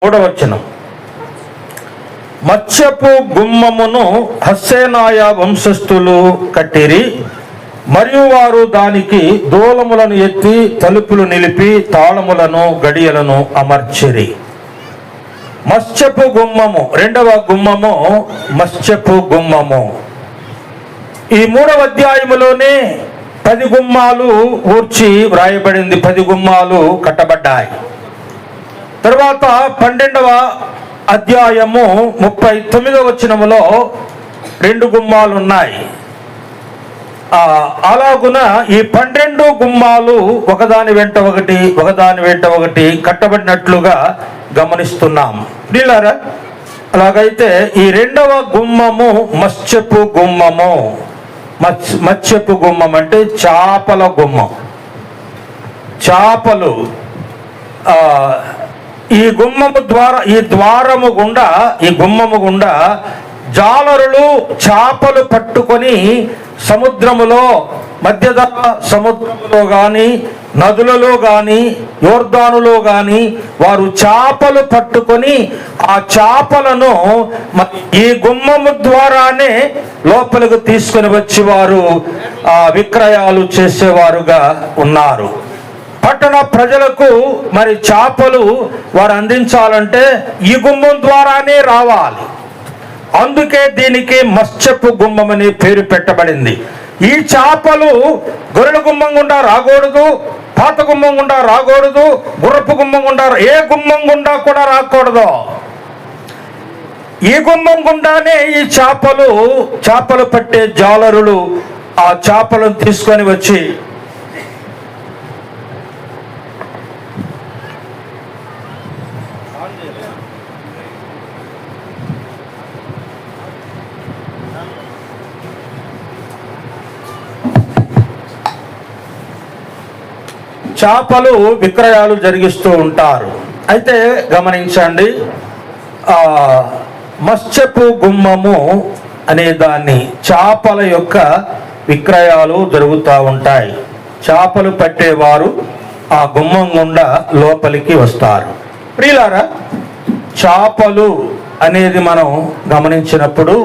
3వ మత్స్యపు గుమ్మమును హస్సేనాయ వంశస్థులు కట్టిరి, మరియు వారు దానికి దూలములను ఎత్తి తలుపులు నిలిపి తాళములను గడియలను అమర్చిరి. మత్స్యపు గుమ్మము, 2వ గుమ్మము మత్స్యపు గుమ్మము. ఈ 3వ అధ్యాయములోనే 10 గుమ్మాలు ఊర్చి వ్రాయబడింది. 10 గుమ్మాలు కట్టబడ్డాయి. తర్వాత 12వ అధ్యాయము 39వ వచనములో 2 గుమ్మాలు ఉన్నాయి. అలాగున ఈ 12 గుమ్మాలు ఒకదాని వెంట ఒకటి కట్టబడినట్లుగా గమనిస్తున్నాం. ప్రియులారా, అలాగైతే ఈ 2వ గుమ్మము మత్స్యపు గుమ్మము. మత్స్యపు గుమ్మం అంటే చేపల గుమ్మం. చేపలు ఈ గుమ్మము ద్వారా, ఈ ద్వారము గుండా, ఈ గుమ్మము గుండా జాలరులు చేపలు పట్టుకొని సముద్రములో, మధ్యధరా సముద్రములో కానీ, నదులలో కానీ, యోర్దానులో కానీ వారు చేపలు పట్టుకొని ఆ చేపలను ఈ గుమ్మము ద్వారానే లోపలికి తీసుకొని వచ్చి వారు విక్రయాలు చేసేవారుగా ఉన్నారు. పట్టణ ప్రజలకు మరి చేపలు వారు అందించాలంటే ఈ గుమ్మం ద్వారానే రావాలి. అందుకే దీనికి మత్స్యపు గుమ్మం అనే పేరు పెట్టబడింది. ఈ చేపలు గొర్రెల గుమ్మం గుండా రాకూడదు, పాత గుమ్మం గుండా రాకూడదు, గుర్రపు గుమ్మం గుండా, ఏ గుమ్మం గుండా కూడా రాకూడదు. ఈ గుమ్మం గుండానే ఈ చేపలు పట్టే జాలరులు ఆ చేపలను తీసుకొని వచ్చి చేపలు విక్రయాలు జరిగిస్తూ ఉంటారు. అయితే గమనించండి, మత్స్యపు గుమ్మము అనే దాన్ని చేపల యొక్క విక్రయాలు జరుగుతూ ఉంటాయి. చేపలు పట్టేవారు ఆ గుమ్మం గుండా లోపలికి వస్తారు. ప్రియులారా, చేపలు అనేది మనం గమనించినప్పుడు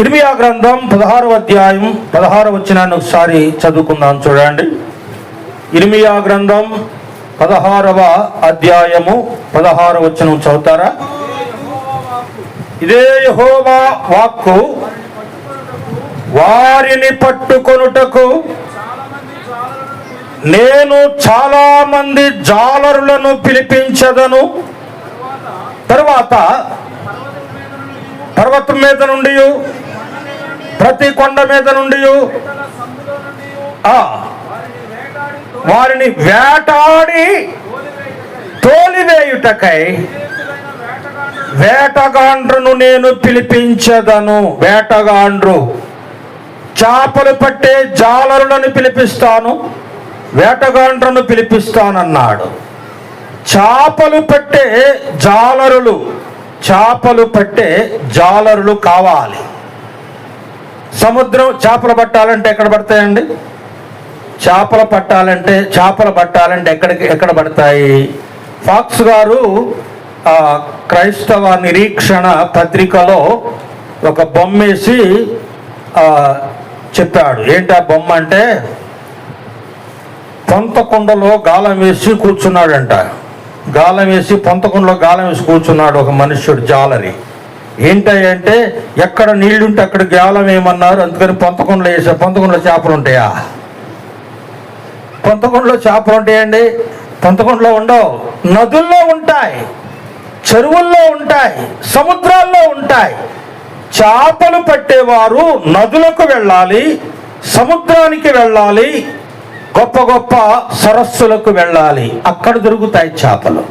ఇర్మియా గ్రంథం 16వ అధ్యాయం 16వ వచనాన్ని ఒకసారి చదువుకుందాం. చూడండి, ఇర్మియా గ్రంథం 16వ అధ్యాయము 16వ వచనం చదువుతారా? ఇదే యెహోవా వాక్కు, వారిని పట్టుకొనుటకు నేను చాలా మంది జాలరులను పిలిపించదను. తరువాత పర్వతం మీద నుండి, ప్రతి కొండ మీద నుండి వారిని వేటాడి తోలివేయుటకై వేటగాండ్రును నేను పిలిపించదను. వేటగాండ్రు, చేపలు పట్టే జాలరులను పిలిపిస్తాను, వేటగాండ్రును పిలిపిస్తానన్నాడు. చేపలు పట్టే జాలరులు, చేపలు పట్టే జాలరులు కావాలి. సముద్రం చేపలు పట్టాలంటే ఎక్కడ పడతాయండి? చేపలు పట్టాలంటే ఎక్కడ పడతాయి? ఫాక్స్ గారు క్రైస్తవ నిరీక్షణ పత్రికలో ఒక బొమ్మ వేసి చెప్పాడు. ఏంటి ఆ బొమ్మ అంటే, పొంతకొండలో గాలం వేసి కూర్చున్నాడంట. పొంతకొండలో గాలం వేసి కూర్చున్నాడు ఒక మనుష్యుడు, జాలరి. ఏంటంటే ఎక్కడ నీళ్లుంటే అక్కడ గాలం ఏమన్నారు, అందుకని పొంతకొండలో వేసా. పొంతకొండలో చేపలు ఉంటాయా? పొంతకొండలో చేపలు ఉంటాయండి? పొంతకొండలో ఉండవు. నదుల్లో ఉంటాయి, చెరువుల్లో ఉంటాయి, సముద్రాల్లో ఉంటాయి. చేపలు పట్టేవారు నదులకు వెళ్ళాలి, సముద్రానికి వెళ్ళాలి, గొప్ప గొప్ప సరస్సులకు వెళ్ళాలి. అక్కడ దొరుకుతాయి చేపలు.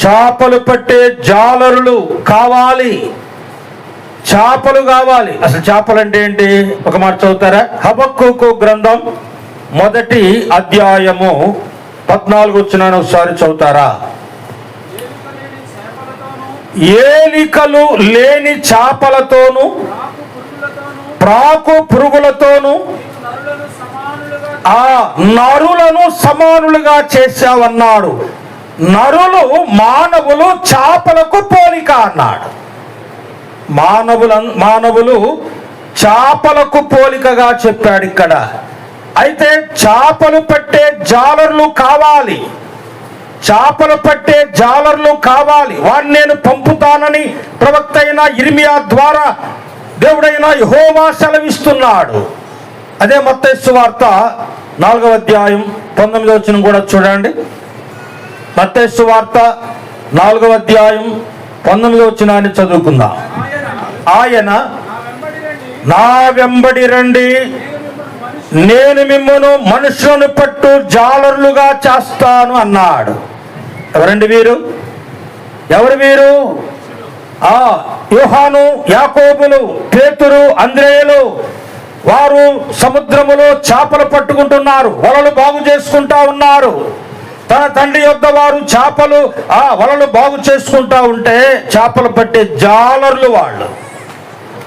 చేపలు పట్టే జాలరులు కావాలి, చేపలు కావాలి. అసలు చేపలు అంటే ఏంటి? ఒక మాట చదువుతారా? హబక్కూకు గ్రంథం 1వ అధ్యాయము 14వ వచనాన్ని ఒకసారి చదువుతారా? ఏలికలు లేని చేపలతోను, ప్రాకు పురుగులతోను ఆ నరులను సమానులుగా చేశావన్నాడు. మానవులు చేపలకు పోలిక అన్నాడు. మానవులు చేపలకు పోలికగా చెప్పాడు ఇక్కడ. అయితే చేపలు పట్టే జాలర్లు కావాలి, చేపలు పట్టే జాలర్లు కావాలి, వారిని నేను పంపుతానని ప్రవక్త అయిన ఇర్మియా ద్వారా దేవుడైన యెహోవా సెలవిస్తున్నాడు. అదే మత్తయి సువార్త 4వ అధ్యాయం 19వ వచనం కూడా చూడండి. మత్తయి సువార్త 4వ అధ్యాయం 19వ వచనాన్ని చదువుకుందాం. ఆయన నా వెంబడి రండి, నేను మిమ్మును మనుషులను పట్టు జాలర్లుగా చేస్తాను అన్నాడు. ఎవరండి వీరు? ఎవరు వీరు? యోహాను, యాకోబులు, పేతురు, అంద్రేయులు. వారు సముద్రములో చేపలు పట్టుకుంటున్నారు, వలలు బాగు చేసుకుంటా ఉన్నారు. తన తండ్రి యొద్ద వారు చేపలు వలలు బాగు చేసుకుంటా ఉంటే చేపలు పట్టే జాలర్లు వాళ్ళు.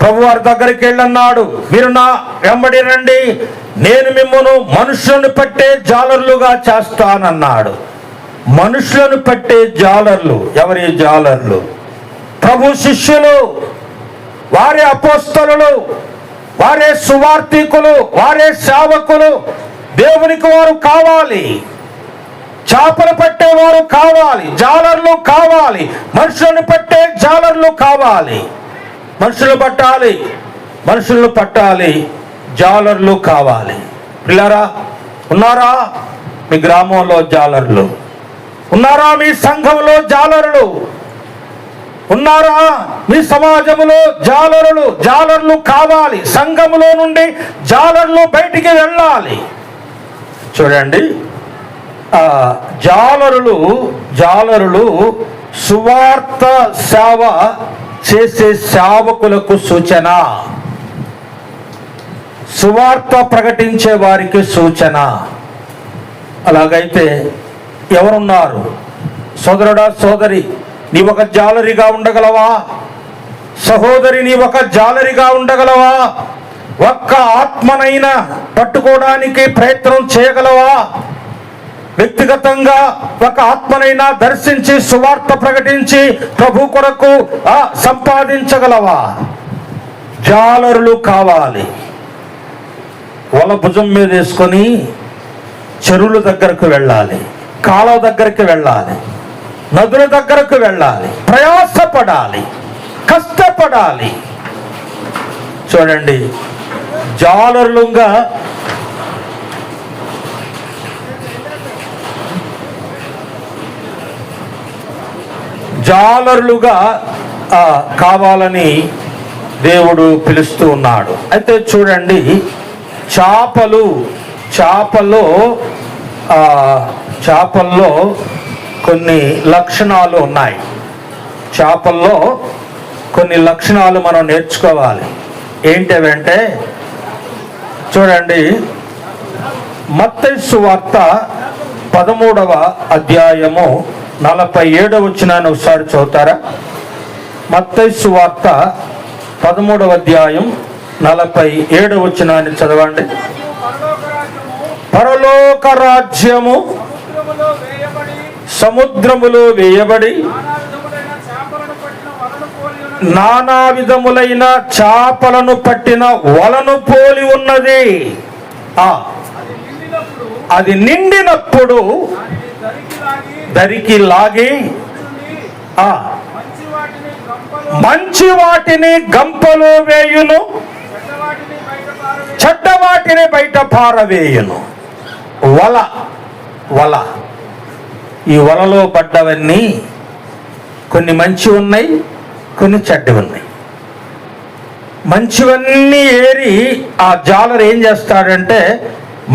ప్రభు వారి దగ్గరికి వెళ్ళన్నాడు, మీరు నా వెంబడి రండి, నేను మిమ్మల్ని మనుషులను పట్టే జాలర్లుగా చేస్తానన్నాడు. మనుషులను పట్టే జాలర్లు. ఎవరి జాలర్లు? ప్రభు శిష్యులు, వారే అపోస్తలులు, వారే సువార్తికులు, వారే సేవకులు. దేవునికి వారు కావాలి, చేపలు పట్టేవారు కావాలి, జాలర్లు కావాలి, మనుషులను పట్టే జాలర్లు కావాలి. మనుషులు పట్టాలి, జాలర్లు కావాలి. పిల్లరా, ఉన్నారా మీ గ్రామంలో జాలర్లు? ఉన్నారా మీ సంఘంలో జాలరులు? ఉన్నారా మీ సమాజంలో జాలరులు? జాలర్లు కావాలి. సంఘములో నుండి జాలర్లు బయటికి వెళ్ళాలి. చూడండి, జాలరులు సువార్త సేవ చేసే సేవకులకు సూచన, సువార్త ప్రకటించే వారికి సూచన. అలాగైతే ఎవరున్నారు? సోదరుడా, సోదరి, నీ ఒక జాలరిగా ఉండగలవా? సహోదరి, నీ ఒక జాలరిగా ఉండగలవా? ఒక్క ఆత్మనైనా పట్టుకోవడానికి ప్రయత్నం చేయగలవా? వ్యక్తిగతంగా ఒక ఆత్మనైనా దర్శించి సువార్త ప్రకటించి ప్రభు కొరకు సంపాదించగలవా? జాలరులు కావాలి. వల భుజం మీద వేసుకొని చెరువుల దగ్గరకు వెళ్ళాలి, కాలువ దగ్గరికి వెళ్ళాలి, నదుల దగ్గరకు వెళ్ళాలి, ప్రయాసపడాలి, కష్టపడాలి. చూడండి, జాలరులుగా కావాలని దేవుడు పిలుస్తూ ఉన్నాడు. అయితే చూడండి, చేపల్లో కొన్ని లక్షణాలు ఉన్నాయి. చేపల్లో కొన్ని లక్షణాలు మనం నేర్చుకోవాలి. ఏంటంటే చూడండి, మత్తయి సువార్త 13వ అధ్యాయము 47వ వచనాన్ని ఒకసారి చదువుతారా? మత్తయి సువార్త 13వ అధ్యాయం 47వ వచనాన్ని చదవండి. పరలోక రాజ్యము సముద్రములో వేయబడి నానా విధములైన చేపలను పట్టిన వలను పోలి ఉన్నది. అది నిండినప్పుడు దరికి లాగి మంచి వాటిని గంపలో వేయును, చెడ్డ వాటిని బయట పారవేయును. వల ఈ వలలో పడ్డవన్నీ కొన్ని మంచి ఉన్నాయి, కొన్ని చెడ్డవి ఉన్నాయి. మంచివన్నీ ఏరి ఆ జాలర్ ఏం చేస్తాడంటే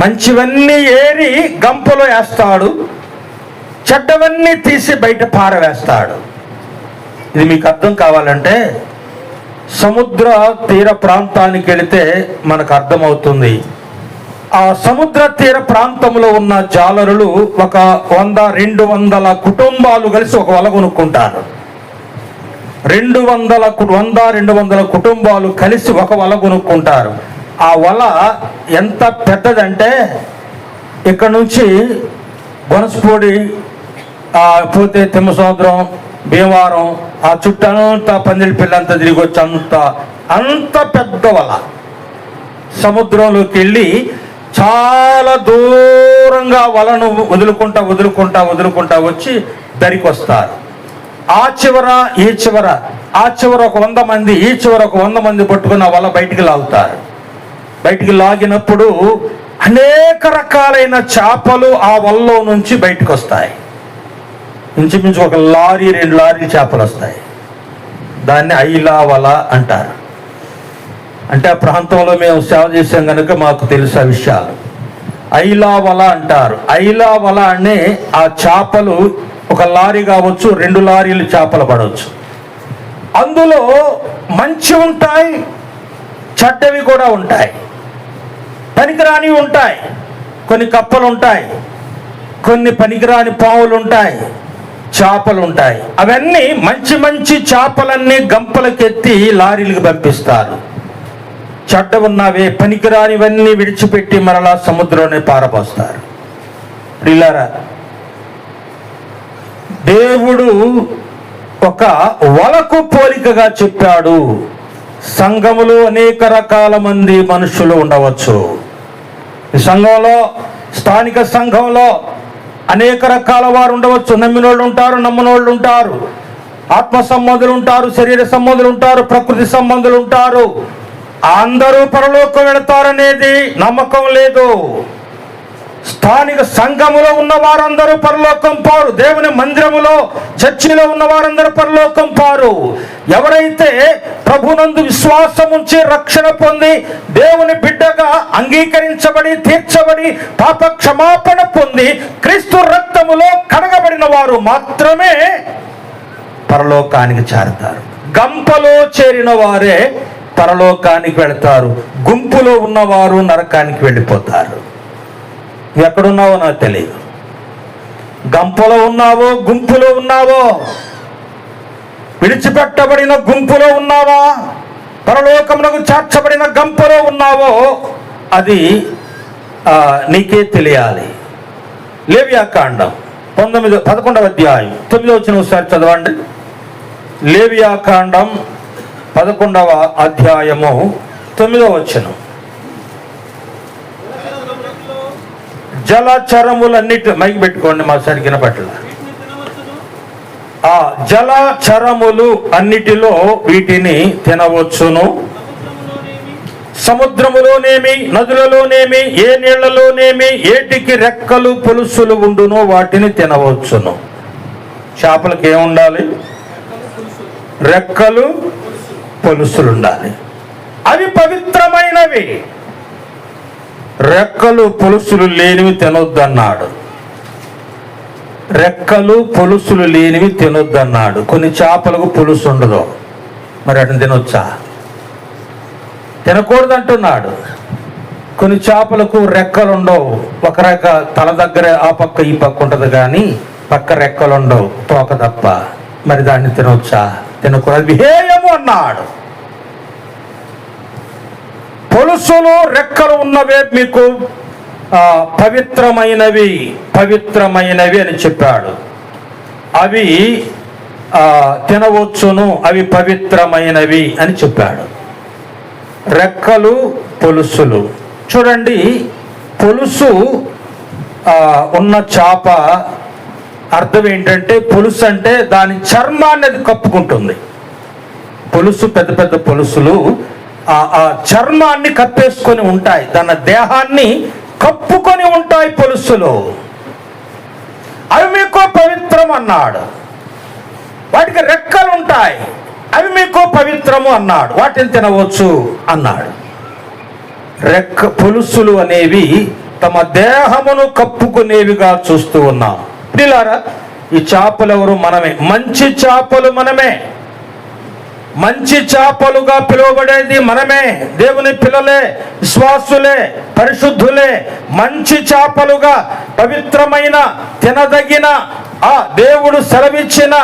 మంచివన్నీ ఏరి గంపలో వేస్తాడు, చెడ్డవన్నీ తీసి బయట పారవేస్తాడు. ఇది మీకు అర్థం కావాలంటే సముద్ర తీర ప్రాంతానికి వెళితే మనకు అర్థమవుతుంది. ఆ సముద్ర తీర ప్రాంతంలో ఉన్న జాలరులు ఒక 100-200 కుటుంబాలు కలిసి ఒక వల కొనుక్కుంటారు. 100-200 కుటుంబాలు కలిసి ఒక వల కొనుక్కుంటారు. ఆ వల ఎంత పెద్దదంటే ఇక్కడ నుంచి బొనసపూడి పోతే తిమ్మసముద్రం, భీమవరం, ఆ చుట్టంతా పందిరి పిల్లంతా తిరిగి వచ్చి అంత పెద్ద వల సముద్రంలోకి వెళ్ళి చాలా దూరంగా వలను వదులుకుంటా వచ్చి దరికి వస్తారు. ఆ చివర ఈ చివర, ఆ చివర ఒక 100 మంది, ఈ చివర ఒక 100 మంది పట్టుకుని ఆ వల బయటికి లాగుతారు. బయటికి లాగినప్పుడు అనేక రకాలైన చేపలు ఆ వలలో నుంచి బయటకు వస్తాయి. ఇంచుమించు 1 లారీ 2 లారీ చేపలు వస్తాయి. దాన్ని ఐలా వల అంటారు. అంటే ఆ ప్రాంతంలో మేము సేవ చేసాం కనుక మాకు తెలుసు ఆ విషయాలు. ఐలా వల అంటారు. ఐలా వల అనే ఆ చేపలు 1 లారీ కావచ్చు, 2 లారీలు చేపలు పడవచ్చు. అందులో మంచి ఉంటాయి, చెడ్డవి కూడా ఉంటాయి, పనికిరాని ఉంటాయి, కొన్ని కప్పలు ఉంటాయి, కొన్ని పనికిరాని పావులు ఉంటాయి, చేపలు ఉంటాయి. అవన్నీ మంచి చేపలన్నీ గంపలకెత్తి లారీలకు పంపిస్తారు. చెడ్డ ఉన్నవే పనికిరానివన్నీ విడిచిపెట్టి మరలా సముద్రంలోనే పారపోస్తారు. ప్రియులారా, దేవుడు ఒక వలకు పోలికగా చెప్పాడు. సంఘములో అనేక రకాల మంది మనుషులు ఉండవచ్చు. ఈ సంఘంలో, స్థానిక సంఘంలో అనేక రకాల వారు ఉండవచ్చు. నమ్మినోళ్ళు ఉంటారు, నమ్మనోళ్ళు ఉంటారు, ఆత్మ సంబంధులు ఉంటారు, శరీర సంబంధులు ఉంటారు, ప్రకృతి సంబంధులు ఉంటారు. అందరూ పరలోకం వెళతారనేది నమ్మకం లేదు. స్థానిక సంఘములో ఉన్న వారందరూ పరలోకం పారు. దేవుని మందిరములో, చర్చిలో ఉన్న వారందరూ పరలోకం పారు. ఎవరైతే ప్రభునందు విశ్వాసం ఉంచి రక్షణ పొంది దేవుని బిడ్డగా అంగీకరించబడి, తీర్చబడి, పాప క్షమాపణ పొంది క్రీస్తు రక్తములో కడగబడిన వారు మాత్రమే పరలోకానికి చేరతారు. గంపలో చేరిన వారే పరలోకానికి వెళతారు. గుంపులో ఉన్నవారు నరకానికి వెళ్ళిపోతారు. ఎక్కడున్నావో నాకు తెలియదు. గంపలో ఉన్నావో, గుంపులో ఉన్నావో, విడిచిపెట్టబడిన గుంపులో ఉన్నావా, పరలోకమునకు చేర్చబడిన గంపలో ఉన్నావో అది నీకే తెలియాలి. లేవియాకాండం 11వ అధ్యాయం 9వ వచనం ఒకసారి చదవండి. లేవియాకాండం 11వ అధ్యాయము 9వ వచనం. జలచరములన్నిటి, మైకి పెట్టుకోండి, మా సరిగిన పట్ల. ఆ జలచరములు అన్నిటిలో వీటిని తినవచ్చును. సముద్రములోనేమి, నదులలోనేమి, ఏ నీళ్లలోనేమి ఏటికి రెక్కలు పొలుసులు ఉండునో వాటిని తినవచ్చును. చేపలకి ఏముండాలి? రెక్కలు పొలుసులు ఉండాలి. అవి పవిత్రమైనవి. రెక్కలు పొలుసులు లేనివి తినొద్దన్నాడు. రెక్కలు పొలుసులు లేనివి తినొద్దన్నాడు. కొన్ని చేపలకు పొలుసు ఉండదు, మరి అటు తినొచ్చా? తినకూడదు అంటున్నాడు. కొన్ని చేపలకు రెక్కలు ఉండవు. ఒక రెక్క తల దగ్గర ఆ పక్క ఈ పక్క ఉంటుంది, కానీ పక్క రెక్కలు ఉండవు, తోక తప్ప. మరి దాన్ని తినొచ్చా? తినకూడదు, విహేయము అన్నాడు. పొలుసులు, రెక్కలు ఉన్నవే మీకు పవిత్రమైనవి అని చెప్పాడు. అవి తినవచ్చును, అవి పవిత్రమైనవి అని చెప్పాడు. రెక్కలు, పొలుసులు. చూడండి, పొలుసు ఉన్న చేప అర్థం ఏంటంటే, పొలుసు అంటే దాని చర్మాన్ని అది కప్పుకుంటుంది. పొలుసు, పెద్ద పెద్ద పొలుసులు ఆ చర్మాన్ని కప్పేసుకొని ఉంటాయి, తన దేహాన్ని కప్పుకొని ఉంటాయి పొలుసులు. అవి మీకు పవిత్రం అన్నాడు. వాటికి రెక్కలు ఉంటాయి, అవి మీకు పవిత్రము అన్నాడు. వాటిని తినవచ్చు అన్నాడు. పొలుసులు అనేవి తమ దేహమును కప్పుకునేవిగా చూస్తూ ఉన్నాం. ప్రియులారా, ఈ చేపలు ఎవరు? మనమే. మంచి చేపలు మనమే. మంచి చేపలుగా పిలువబడేది మనమే. దేవుని పిల్లలే, విశ్వాసులే, పరిశుద్ధులే. మంచి చేపలుగా, పవిత్రమైన, తినదగిన, ఆ దేవుడు సెలవిచ్చిన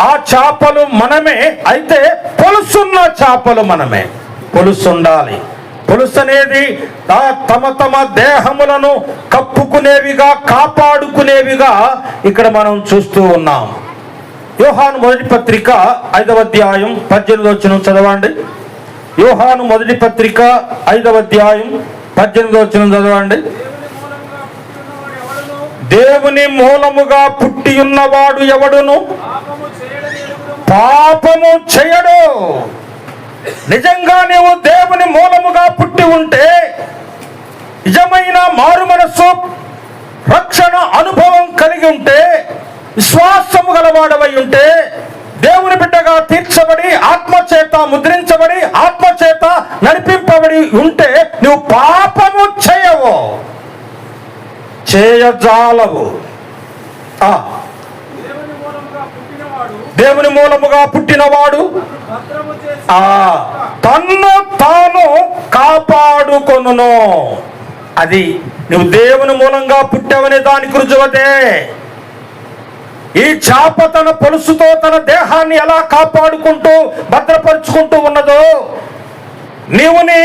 ఆ చేపలు మనమే. అయితే పొలుసున్న చేపలు మనమే. పొలుసు ఉండాలి. పొలుసు అనేది తమ తమ దేహములను కప్పుకునేవిగా, కాపాడుకునేవిగా ఇక్కడ మనం చూస్తూ ఉన్నాం. యోహాను మొదటి పత్రిక 5వ అధ్యాయం 18వ వచనం చదవండి. యోహాను మొదటి పత్రిక 5వ అధ్యాయం 18వ వచనం చదవండి. దేవుని మూలముగా పుట్టి ఉన్నవాడు ఎవడును పాపము చేయడు. నిజంగా నీవు దేవుని మూలముగా పుట్టి ఉంటే, నిజమైన మారు మనస్సు రక్షణ అనుభవం కలిగి ఉంటే, విశ్వాసము గలవాడవై ఉంటే, దేవుని బిడ్డగా తీర్చబడి, ఆత్మచేత ముద్రించబడి, ఆత్మచేత నడిపింపబడి ఉంటే నువ్వు పాపము చేయవు, చేయజాలవు. దేవుని మూలముగా పుట్టినవాడు తన్ను తాను కాపాడుకొనును. అది నువ్వు దేవుని మూలంగా పుట్టావనే దానికి రుజువదే. ఈ చాప తన పొలుసుతో తన దేహాన్ని ఎలా కాపాడుకుంటూ భద్రపరుచుకుంటూ ఉన్నదో, నీవు నీ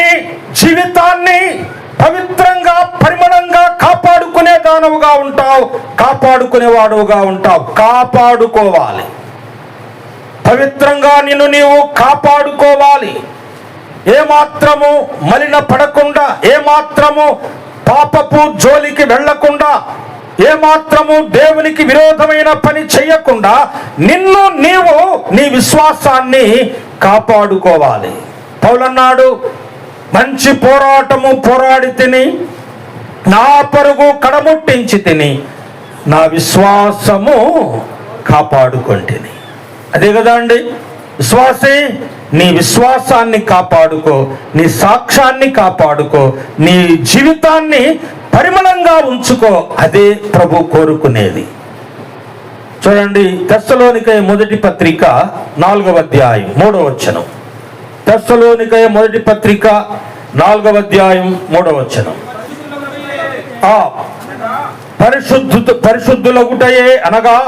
జీవితాన్ని పవిత్రంగా పరిమళంగా కాపాడుకునే దానవుగా ఉంటావు, కాపాడుకునేవాడుగా ఉంటావు. కాపాడుకోవాలి, పవిత్రంగా నిన్ను నీవు కాపాడుకోవాలి. ఏమాత్రము మలిన పడకుండా, ఏమాత్రము పాపపు జోలికి వెళ్లకుండా, ఏమాత్రము దేవునికి విరోధమైన పని చేయకుండా నిన్ను నీవు నీ విశ్వాసాన్ని కాపాడుకోవాలి. పౌలన్నాడు, మంచి పోరాటము పోరాడి తిని, నా పరుగు కడముట్టించి తిని, నా విశ్వాసము కాపాడుకొంటిని. అదే కదా అండి విశ్వాసే. నీ విశ్వాసాన్ని కాపాడుకో, నీ సాక్ష్యాన్ని కాపాడుకో, నీ జీవితాన్ని పరిమళంగా ఉంచుకో. అదే ప్రభు కోరుకునేది. చూడండి, తెస్సలోనికయ మొదటి పత్రిక 4వ అధ్యాయం 3వ వచనం. తెస్సలోనికయ మొదటి పత్రిక 4వ అధ్యాయం 3వ వచనం. పరిశుద్ధులగుటయే అనగా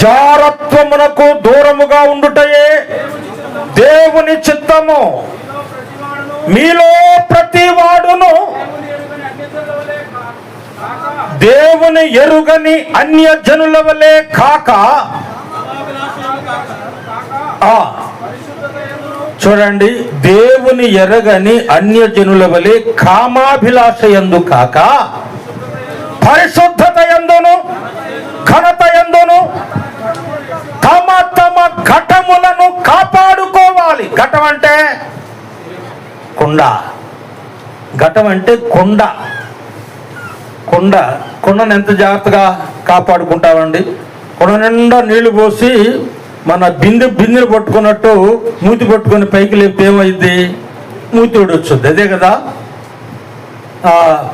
జారత్వమునకు దూరముగా ఉండుటయే దేవుని చిత్తము. మీలో ప్రతి వాడును దేవుని ఎరుగని అన్య జనుల వలె కాక, చూడండి, దేవుని ఎరగని అన్య జనుల వలె కామాభిలాష యందు కాక, పరిశుద్ధత యందును ఘనత యందును తమ తమ ఘటములను కాపాడుకోవాలి. ఘటం అంటే కుండ. ఘటం అంటే కుండ. కుండను ఎంత జాగ్రత్తగా కాపాడుకుంటామండి. కుండ నిండా నీళ్లు పోసి మన బిందెలు పట్టుకున్నట్టు మూతి పట్టుకొని పైకి లేపితే ఏమైంది? మూతి ఊడొచ్చుద్ది. అదే కదా.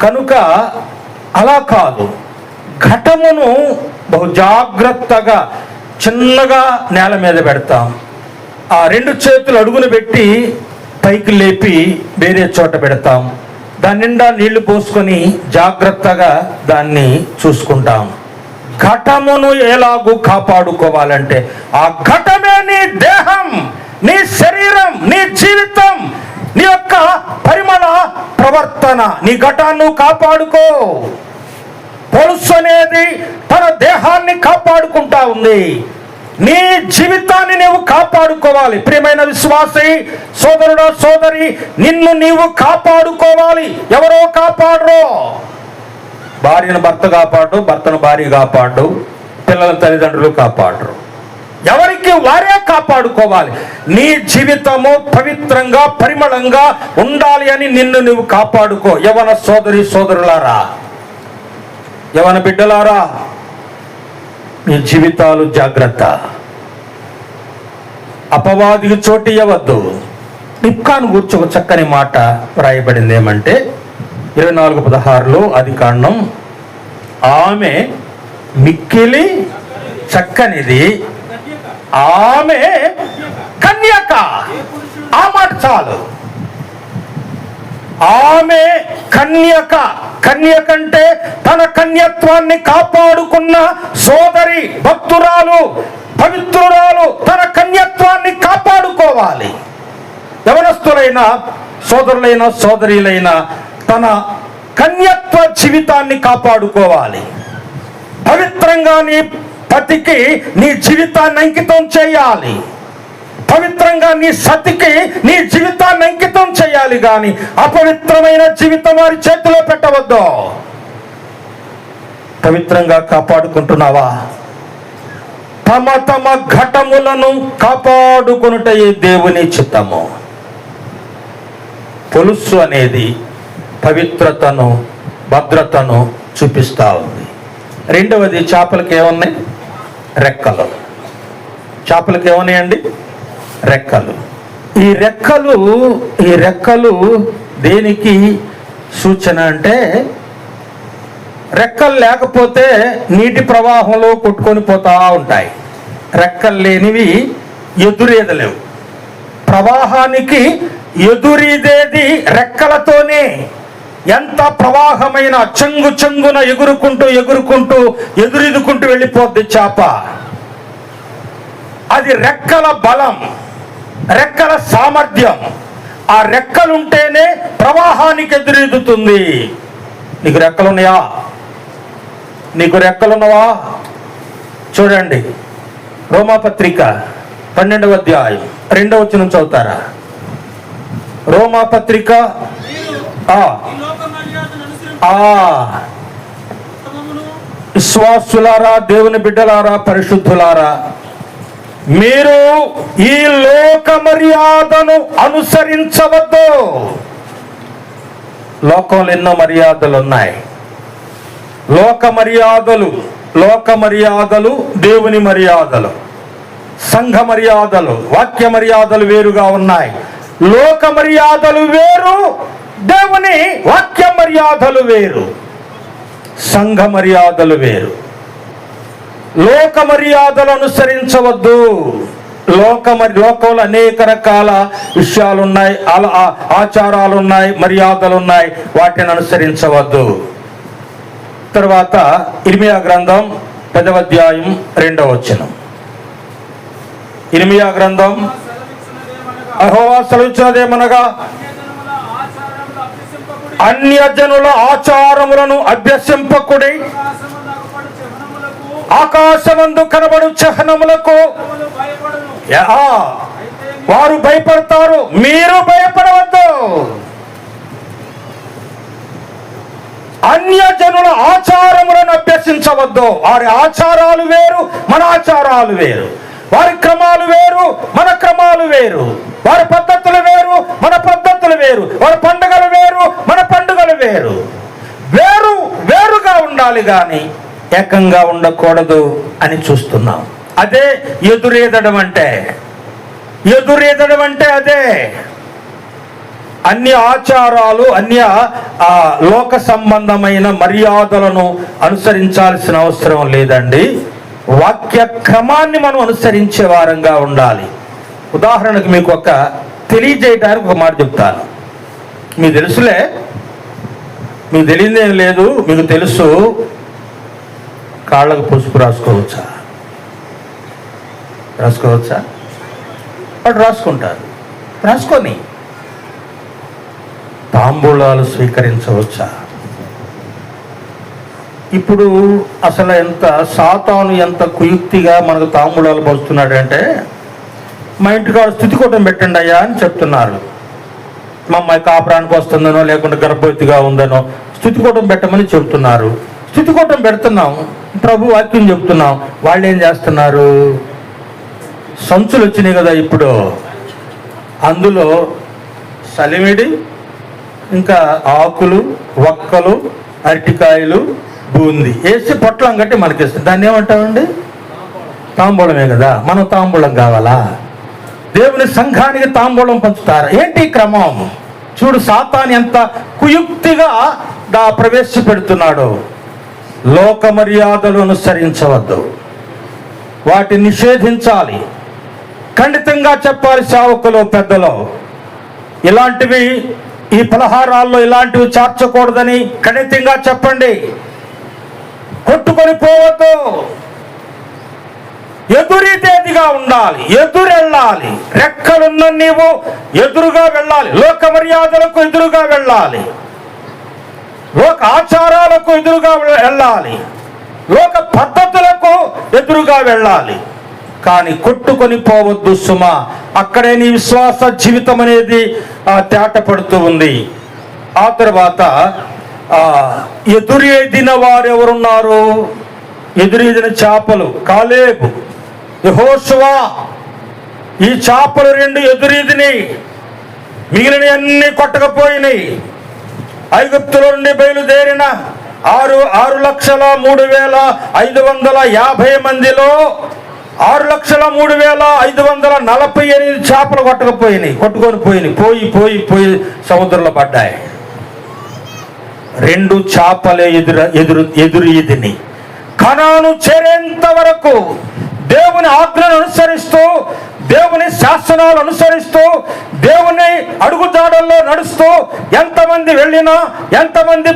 కనుక అలా కాదు, ఘటమును బహు జాగ్రత్తగా చిన్నగా నేల మీద పెడతాం. ఆ 2 చేతులు అడుగులు పెట్టి పైకి లేపి వేరే చోట పెడతాం. దాని నిండా నీళ్లు పోసుకొని జాగ్రత్తగా దాన్ని చూసుకుంటాం. ఘటమును ఎలాగూ కాపాడుకోవాలంటే ఆ ఘటమే నీ దేహం, నీ శరీరం, నీ జీవితం, నీ యొక్క పరిమళ ప్రవర్తన. నీ ఘటాన్ని కాపాడుకో. పొలుసు అనేది తన దేహాన్ని కాపాడుకుంటా ఉంది. నీ జీవితాన్ని నీవు కాపాడుకోవాలి. ప్రియమైన విశ్వాసి, సోదరుడా సోదరి, నిన్ను నీవు కాపాడుకోవాలి. ఎవరో కాపాడరు. భార్యను భర్త కాపాడు, భర్తను భార్య కాపాడు, పిల్లల తల్లిదండ్రులు కాపాడరు. ఎవరికి వారే కాపాడుకోవాలి. నీ జీవితము పవిత్రంగా పరిమళంగా ఉండాలి అని నిన్ను నువ్వు కాపాడుకో. యవన సోదరి సోదరులారా, యవన బిడ్డలారా, మీ జీవితాలు జాగ్రత్త. అపవాదికి చోటు ఇవ్వద్దు. నిప్కాను గురించి ఒక చక్కని మాట వ్రాయబడింది. ఏమంటే 24:16 ఆదికాండం, ఆమె మిక్కిలి చక్కనిది, ఆమె కన్యక. ఆ మాట చాలు. ఆమె కన్యక. కన్యకంటే తన కన్యత్వాన్ని కాపాడుకున్న సోదరి, భక్తురాలు, పవిత్రురాలు తన కన్యత్వాన్ని కాపాడుకోవాలి. యవనస్తులైన సోదరులైన సోదరీలైన తన కన్యత్వ జీవితాన్ని కాపాడుకోవాలి. పవిత్రంగా నీ పతికి నీ జీవితాన్ని అంకితం చేయాలి. పవిత్రంగా నీ సతికి నీ జీవితాన్ని అంకితం చేయాలి. కానీ అపవిత్రమైన జీవితం వారి చేతిలో పెట్టవద్దు. పవిత్రంగా కాపాడుకుంటున్నావా? తమ తమ ఘటములను కాపాడుకొనుటయే దేవుని చిత్తము. పొలుసు అనేది పవిత్రతను, భద్రతను చూపిస్తా ఉంది. రెండవది, చేపలకి ఏమున్నాయి? రెక్కలు. చేపలకి ఏమున్నాయండి? రెక్కలు. ఈ రెక్కలు దేనికి సూచన అంటే, రెక్కలు లేకపోతే నీటి ప్రవాహంలో కొట్టుకొని పోతా ఉంటాయి. రెక్కలు లేనివి ఎదురేదలేవు. ప్రవాహానికి ఎదురీదేది రెక్కలతోనే. ఎంత ప్రవాహమైన చెంగు చెంగున ఎగురుకుంటూ ఎదురెదుకుంటూ వెళ్ళిపోద్ది చేప. అది రెక్కల బలం, రెక్కల సామర్థ్యం. ఆ రెక్కలుంటేనే ప్రవాహానికి ఎదురెదుతుంది. నీకు రెక్కలున్నాయా? నీకు రెక్కలున్నవా? చూడండి, రోమాపత్రిక 12వ అధ్యాయం 2వ వచనం చదువుతారా? రోమాపత్రిక విశ్వాసులారా, దేవుని బిడ్డలారా, పరిశుద్ధులారా, మీరు ఈ లోక మర్యాదను అనుసరించవద్దు. లోకంలో ఎన్నో మర్యాదలు ఉన్నాయి. లోక మర్యాదలు, దేవుని మర్యాదలు, సంఘ మర్యాదలు, వాక్య మర్యాదలు వేరుగా ఉన్నాయి. లోక మర్యాదలు వేరు, దేవుని వాక్య మర్యాదలు వేరు, సంఘ మర్యాదలు వేరు. లోక మర్యాదలు అనుసరించవద్దు. లోకంలో అనేక రకాల విషయాలు ఉన్నాయి, ఆచారాలు ఉన్నాయి, మర్యాదలు ఉన్నాయి. వాటిని అనుసరించవద్దు. తర్వాత ఇర్మియా గ్రంథం 10వ అధ్యాయం 2వ వచనం. ఇర్మియా గ్రంథం, యెహోవా సెలవిచ్చినదేమనగా, అన్యజనుల ఆచారములను అభ్యసింపకుడి, ఆకాశమందు కనబడు చిహ్నములకు వారు భయపడతారు, మీరు భయపడవద్దు. అన్యజనుల ఆచారములను అభ్యసించవద్దు. వారి ఆచారాలు వేరు, మన ఆచారాలు వేరు. వారి క్రమాలు వేరు, మన క్రమాలు వేరు. వారి పద్ధతులు వేరు, మన పద్ధతులు వేరు. వారి పండుగలు వేరు, మన పండుగలు వేరు. వేరుగా ఉండాలి కానీ ఏకంగా ఉండకూడదు అని చూస్తున్నాం. అదే ఎదురేదడం అంటే అదే. అన్య ఆచారాలు, లోక సంబంధమైన మర్యాదలను అనుసరించాల్సిన అవసరం లేదండి. వాక్య క్రమాన్ని మనం అనుసరించే వారంగా ఉండాలి. ఉదాహరణకు మీకు తెలియజేయడానికి ఒక మాట చెప్తాను. మీకు తెలుసులే, మీకు తెలియదేం లేదు. మీకు తెలుసు, కాళ్ళకు పసుపు రాసుకోవచ్చా? వాడు రాసుకుంటారు. రాసుకొని తాంబూలాలు స్వీకరించవచ్చా? ఇప్పుడు అసలు సాతాను ఎంత కుయుక్తిగా మనకు తాంబూలాలు పోస్తున్నాడంటే, మా ఇంటికాడ స్థుతికూటం పెట్టండి అయ్యా అని చెప్తున్నారు. మా అమ్మాయి కాపురానికి వస్తుందనో లేకుంటే గర్భవతిగా ఉందనో స్థుతికూటం పెట్టమని చెబుతున్నారు. స్థుతికూటం పెడుతున్నాం, ప్రభు వాక్యం చెప్తున్నాం. వాళ్ళు ఏం చేస్తున్నారు? సంచులు వచ్చినాయి కదా ఇప్పుడు, అందులో సలిమిడి, ఇంకా ఆకులు, వక్కలు, అరటికాయలు, బూంది వేసి పొట్లం కట్టి మనకిస్తుంది. దాన్ని ఏమంటామండి? తాంబూలమే కదా. మనం తాంబూలం కావాలా? దేవుని సంఘానికి తాంబూలం పంచుతారు. ఏంటి క్రమం? చూడు, సాతాను ఎంత కుయుక్తిగా ప్రవేశపెడుతున్నాడు. లోక మర్యాదలు అనుసరించవద్దు, వాటిని నిషేధించాలి. ఖండితంగా చెప్పాలి సేవకులు, పెద్దలు. ఇలాంటివి, ఈ పలహారాల్లో ఇలాంటివి చేర్చకూడదని ఖండితంగా చెప్పండి. కొట్టుకొని పోవద్దు. ఎదురీతేదిగా ఉండాలి, ఎదురెళ్ళాలి. రెక్కలున్న నీవు ఎదురుగా వెళ్ళాలి, లోక మర్యాదలకు ఎదురుగా వెళ్ళాలి, లోక ఆచారాలకు ఎదురుగా వెళ్ళాలి, లోక పద్ధతులకు ఎదురుగా వెళ్ళాలి. కానీ కొట్టుకొని పోవద్దు సుమా. అక్కడే నీ విశ్వాస జీవితం అనేది తేటపడుతూ ఉంది. ఆ తర్వాత ఎదురెదిన వారు ఎవరున్నారు? ఎదురెదిన చేపలు కాలేబు, యెహోషువ. ఈ చేపలు రెండు ఎదురీదిని, మిగిలిన అన్ని కొట్టకపోయినాయి. ఐగుప్తులో నుండి బయలుదేరిన 6,03,550 మందిలో 6,03,548 చేపలు కొట్టుకొని పోయి సముద్రంలో పడ్డాయి. రెండు చేపలే ఎదురీదిని. కనాను చేరేంత వరకు దేవుని ఆజ్ఞను అనుసరిస్తూ, దేవుని శాసనాలు అనుసరిస్తూ, దేవుని అడుగుజాడల్లో నడుస్తూ ఎంతమంది వెళ్ళినా, ఎంతమంది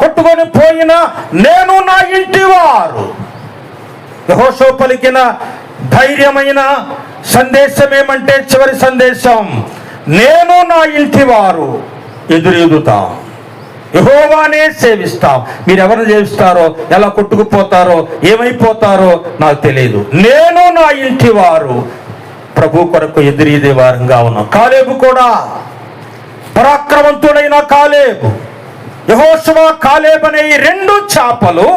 కొట్టుకొని పోయినా, నేను నా ఇంటి వారు. యెహోషువ పలికిన ధైర్యమైన సందేశం ఏమంటే, చివరి సందేశం, నేను నా ఇంటి వారు ఎదురెదుతాం, యెహోవానే సేవిస్తాం. మీరు ఎవరిని సేవిస్తారో, ఎలా కొట్టుకుపోతారో, ఏమైపోతారో నాకు తెలియదు. నేను నా ఇంటి వారు ప్రభు కొరకు ఎదురీదే వారంగా ఉన్నాం. కాలేబు కూడా పరాక్రమంతుడైన కాలేబు, యెహోషువ, కాలేబు అనే ఈ రెండు చేపలు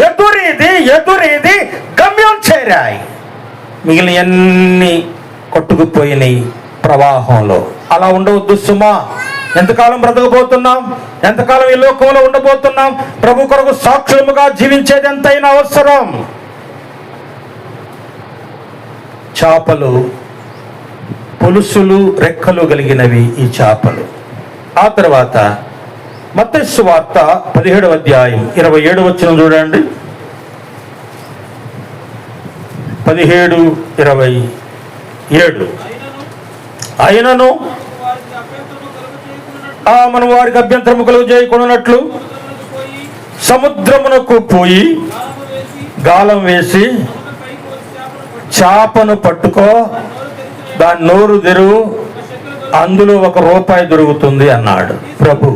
ఎదురీది గమ్యం చేరాయి. మిగిలిన అన్ని కొట్టుకుపోయినాయి ప్రవాహంలో. అలా ఉండవద్దు సుమా. ఎంతకాలం బ్రతకబోతున్నాం? ఎంతకాలం ఈ లోకంలో ఉండబోతున్నాం? ప్రభు కొరకు సాక్షులుగా జీవించేది ఎంతైనా అవసరం. చేపలు పొలుసులు, రెక్కలు కలిగినవి ఈ చేపలు. ఆ తర్వాత మత్తయి సువార్త 17వ అధ్యాయం 27వ వచనం చూడండి. 17:27. అయినను మనం వారికి అభ్యంతరము కలుగు చేయకున్నట్లు సముద్రమునకు పోయి గాలం వేసి చేపను పట్టుకో, దాని నోరు తెరువు, అందులో ₹1 దొరుకుతుంది అన్నాడు ప్రభు.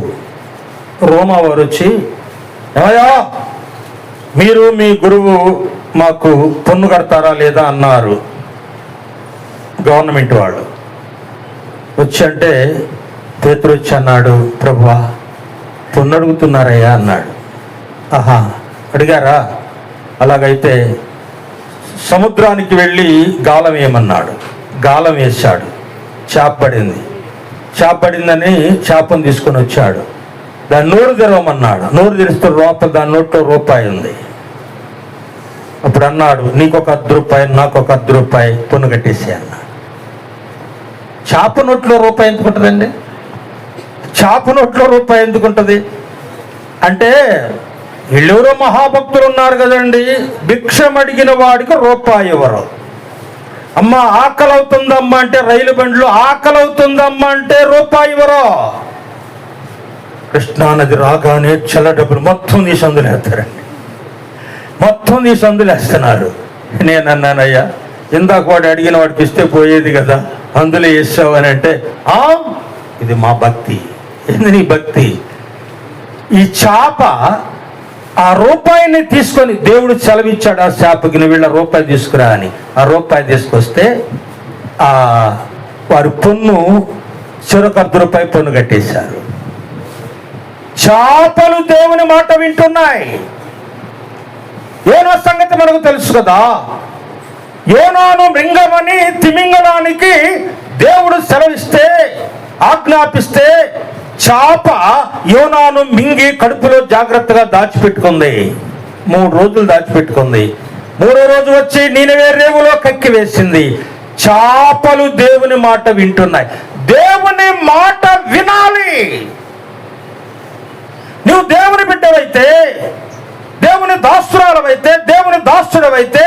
రోమా వారు వచ్చి, ఏమయ్యా మీరు మీ గురువు మాకు పన్ను కడతారా లేదా అన్నారు. గవర్నమెంట్ వాళ్ళు వచ్చి అంటే పేతురు వచ్చి అన్నాడు, ప్రభువా పన్ను అడుగుతున్నారయ్యా అన్నాడు. ఆహా, అడిగారా? అలాగైతే సముద్రానికి వెళ్ళి గాలం వేయమన్నాడు. గాలం వేశాడు, చేప పడింది. చేప పడిందని చేపను తీసుకొని వచ్చాడు. దాన్ని నోరు తెరవమన్నాడు. నోరు తెరిస్తే లోపల దాని నోట్లో ₹1 ఉంది. అప్పుడు అన్నాడు, నీకు ₹1, నాకు ₹1 పన్ను కట్టేసి అన్నాడు. చేప నోట్లో ₹1 ఎందుకు ఉంటుందండి? చేప నోట్లో ₹1 ఎందుకు ఉంటుంది అంటే, వీళ్ళెవరో మహాభక్తులు ఉన్నారు కదండి, భిక్షం అడిగిన వాడికి ₹1 ఇవ్వరు. అమ్మ ఆకలి అవుతుందమ్మా అంటే, రైలు బండ్లు ఆకలి అవుతుందమ్మా అంటే ₹1 ఇవ్వరు. కృష్ణానది రాగానే చల్ల డబ్బులు మొత్తం నీ సందులు వేస్తారండి, మొత్తం నీ సందులు వేస్తున్నారు. నేను అన్నానయ్యా, ఇందాక వాడు అడిగిన వాడికి ఇస్తే పోయేది కదా, అందులో వేసావు అని అంటే, ఇది మా భక్తి. ఏంది నీ భక్తి? ఈ చేప ఆ ₹1 తీసుకొని దేవుడు సెలవిచ్చాడు ఆ చేపకి, నువ్వు వీళ్ళ ₹1 తీసుకురా అని. ఆ ₹1 తీసుకొస్తే వారి పన్ను ₹1 పన్ను కట్టేశారు. చేపలు దేవుని మాట వింటున్నాయి. యోనా సంగతి మనకు తెలుసు కదా. యోనాను మృంగమని తిమింగలానికి దేవుడు సెలవిస్తే, ఆజ్ఞాపిస్తే, చేప యోనాను మింగి కడుపులో జాగ్రత్తగా దాచిపెట్టుకుంది. 3 రోజులు దాచిపెట్టుకుంది. 3వ రోజు వచ్చి నీనెవే రేవులో కక్కి వేసింది. చేపలు దేవుని మాట వింటున్నాయి. దేవుని మాట వినాలి. నువ్వు దేవుని బిడ్డవైతే, దేవుని దాసురాలవైతే, దేవుని దాసుడవైతే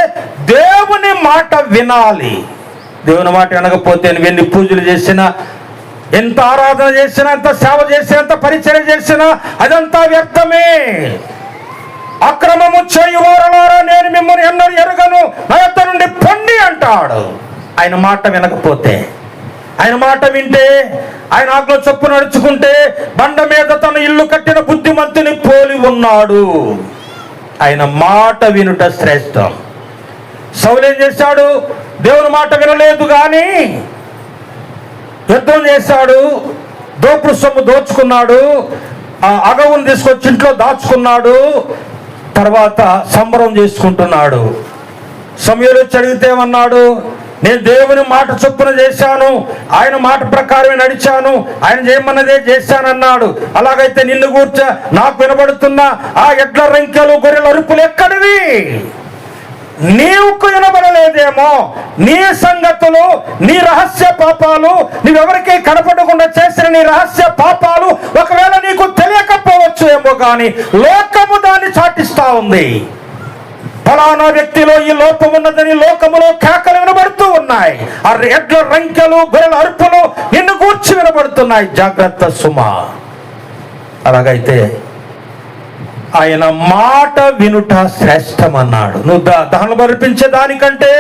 దేవుని మాట వినాలి. దేవుని మాట వినకపోతే నువ్వు ఎన్ని పూజలు చేసినా, ఎంత ఆరాధన చేసినా, ఎంత సేవ చేసినా, ఎంత పరిచయం చేసినా అదంతా వ్యర్థమే. అక్రమము చేయువారలారా నేను మిమ్మల్ని ఎన్నడూ ఎరుగను, నా యొద్ద నుండి పొండి ఉంటాడు ఆయన మాట వినకపోతే. ఆయన మాట వింటే, ఆయన ఆజ్ఞ చొప్పున నడుచుకుంటే బండ మీద తన ఇల్లు కట్టిన బుద్ధిమంతుని పోలి ఉన్నాడు. ఆయన మాట వినుట శ్రేష్టం. సౌలు ఏం చేశాడు? దేవుని మాట వినలేదు కానీ యుద్ధం చేశాడు, దోపుడు సొమ్ము దోచుకున్నాడు, ఆ అగవును తీసుకొచ్చి ఇంట్లో దాచుకున్నాడు, తర్వాత సంబరం చేసుకుంటున్నాడు. సమూయేలు వచ్చి అడిగితే ఏమన్నాడు? నేను దేవుని మాట చొప్పున చేశాను, ఆయన మాట ప్రకారమే నడిచాను, ఆయన చేయమన్నదే చేశానన్నాడు. అలాగైతే నిన్ను కూర్చ నాకు వినబడుతున్న ఆ ఎడ్ల రంకెలు గొర్రెల అరుపులు ఎక్కడివి? నీవుకు వినబడలేదేమో. నీ సంగతులు, నీ రహస్య పాపాలు, నీవెవరికి కనపడకుండా చేసిన నీ రహస్య పాపాలు ఒకవేళ నీకు తెలియకపోవచ్చు ఏమో, కానీ లోకము దాన్ని చాటిస్తా ఉంది. ఫలానా వ్యక్తిలో ఈ లోపం ఉన్నదని లోకములో కేకలు వినబడుతూ ఉన్నాయి. ఆ ఎడ్ల రంకెలు గొర్రెల అరుపులు నిన్ను గూర్చి వినబడుతున్నాయి. జాగ్రత్త సుమా. అలాగైతే ఆయన మాట వినుట శ్రేష్టం అన్నాడు. నువ్వు దహనబలి అర్పించే దానికంటే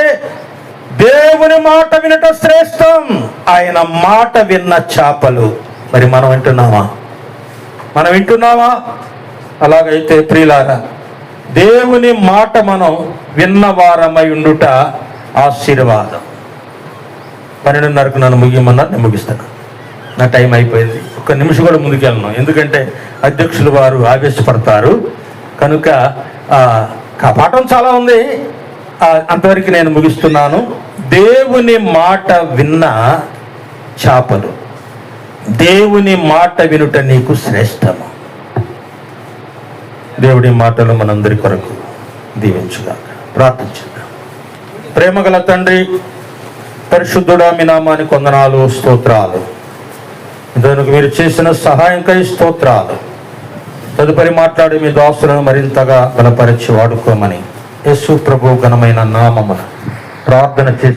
దేవుని మాట వినుట శ్రేష్టం. ఆయన మాట విన్న చేపలు. మరి మనం వింటున్నావా? అలాగైతే ప్రియులారా, దేవుని మాట మనం విన్నవారమై ఉండుట ఆశీర్వాదం. 12:30కు నన్ను ముగియమన్నారు, నేను ముగిస్తాను. నా టైం అయిపోయింది. ఒక్క నిమిషం కూడా ముందుకెళ్ళను, ఎందుకంటే అధ్యక్షులు వారు ఆవేశపడతారు కనుక. పాఠం చాలా ఉంది, అంతవరకు నేను ముగిస్తున్నాను. దేవుని మాట విన్న చేపలు. దేవుని మాట వినుట నీకు శ్రేష్టము. దేవుడి మాటలు మనందరి కొరకు దీవించుగాక. ప్రార్థించుదాం. ప్రేమగల తండ్రి, పరిశుద్ధుడా, మీ నామానికి వందనాలు, స్తోత్రాలు. దానికి మీరు చేసిన సహాయంకై స్తోత్రాలు. తదుపరి మాట్లాడి మీ దాసులను మరింతగా బలపరిచి వాడుకోమని యేసు ప్రభు ఘనమైన నామమున ప్రార్థన చేసి